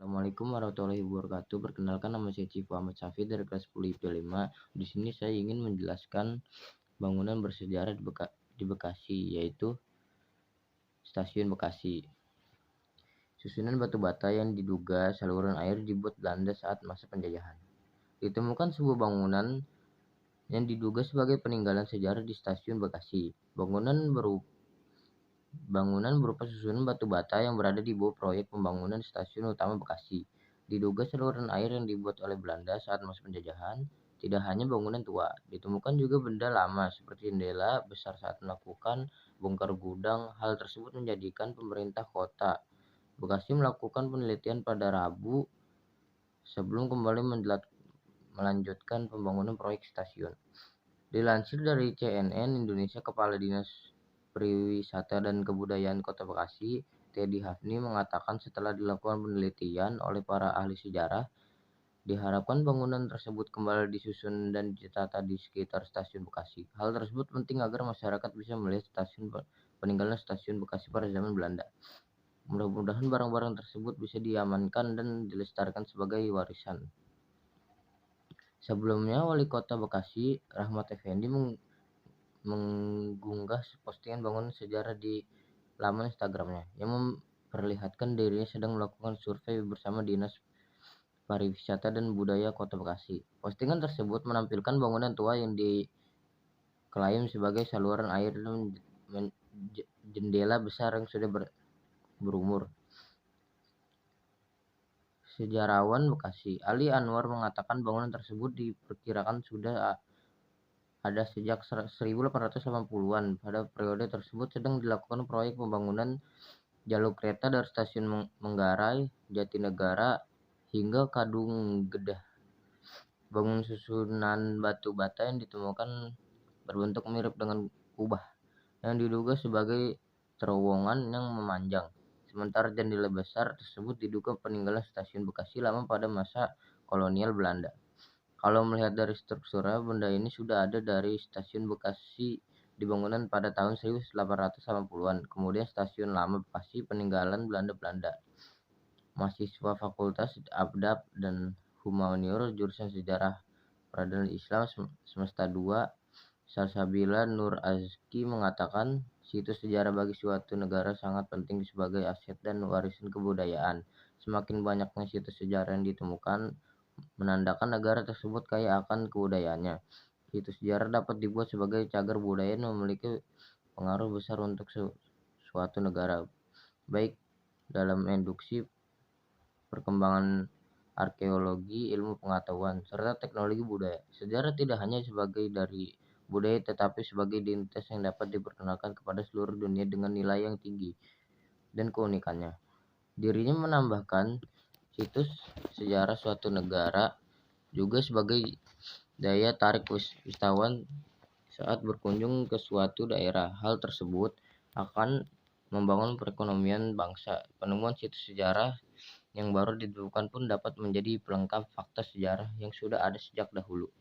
Assalamualaikum warahmatullahi wabarakatuh. Perkenalkan, nama saya Cifu Ahmad Syafi dari kelas 10 IP 5. Di sini saya ingin menjelaskan bangunan bersejarah di Bekasi, yaitu Stasiun Bekasi. Susunan batu bata yang diduga saluran air dibuat Belanda saat masa penjajahan. Ditemukan sebuah bangunan yang diduga sebagai peninggalan sejarah di Stasiun Bekasi. Bangunan berupa susunan batu bata yang berada di bawah proyek pembangunan stasiun utama Bekasi. Diduga saluran air yang dibuat oleh Belanda saat masa penjajahan. Tidak hanya bangunan tua, ditemukan juga benda lama seperti jendela besar saat melakukan bongkar gudang. Hal tersebut menjadikan pemerintah kota Bekasi melakukan penelitian pada Rabu sebelum kembali melanjutkan pembangunan proyek stasiun. Dilansir dari CNN Indonesia, Kepala Dinas Pariwisata dan Kebudayaan Kota Bekasi, Teddy Hafni, mengatakan setelah dilakukan penelitian oleh para ahli sejarah, diharapkan bangunan tersebut kembali disusun dan ditata di sekitar Stasiun Bekasi. Hal tersebut penting agar masyarakat bisa melihat peninggalan Stasiun Bekasi pada zaman Belanda. Mudah-mudahan barang-barang tersebut bisa diamankan dan dilestarikan sebagai warisan. Sebelumnya, Wali Kota Bekasi, Rahmat Effendi, mengunggah postingan bangunan sejarah di laman Instagramnya yang memperlihatkan dirinya sedang melakukan survei bersama Dinas Pariwisata dan Budaya Kota Bekasi. Postingan tersebut menampilkan bangunan tua yang diklaim sebagai saluran air dan jendela besar yang sudah berumur. Sejarawan Bekasi, Ali Anwar, mengatakan bangunan tersebut diperkirakan sudah ada sejak 1880-an. Pada periode tersebut sedang dilakukan proyek pembangunan jalur kereta dari stasiun Manggarai, Jatinegara hingga Kadunggedah. Bangunan susunan batu bata yang ditemukan berbentuk mirip dengan kubah yang diduga sebagai terowongan yang memanjang. Sementara jendela besar tersebut diduga peninggalan Stasiun Bekasi lama pada masa kolonial Belanda. Kalau melihat dari strukturnya, benda ini sudah ada dari Stasiun Bekasi dibangunan pada tahun 1880-an. Kemudian Stasiun Lama Bekasi peninggalan Belanda. Mahasiswa Fakultas Adab dan Humaniora jurusan Sejarah Peradaban Islam semester 2, Salsabila Nur Azki, mengatakan situs sejarah bagi suatu negara sangat penting sebagai aset dan warisan kebudayaan. Semakin banyaknya situs sejarah yang ditemukan menandakan negara tersebut kaya akan kebudayaannya. Situs sejarah dapat dibuat sebagai cagar budaya yang memiliki pengaruh besar untuk suatu negara, baik dalam induksi, perkembangan arkeologi, ilmu pengetahuan, serta teknologi budaya. Sejarah tidak hanya sebagai dari budaya, tetapi sebagai identitas yang dapat diperkenalkan kepada seluruh dunia dengan nilai yang tinggi dan keunikannya. Dirinya menambahkan, situs sejarah suatu negara juga sebagai daya tarik wisatawan saat berkunjung ke suatu daerah. Hal tersebut akan membangun perekonomian bangsa. Penemuan situs sejarah yang baru ditemukan pun dapat menjadi pelengkap fakta sejarah yang sudah ada sejak dahulu.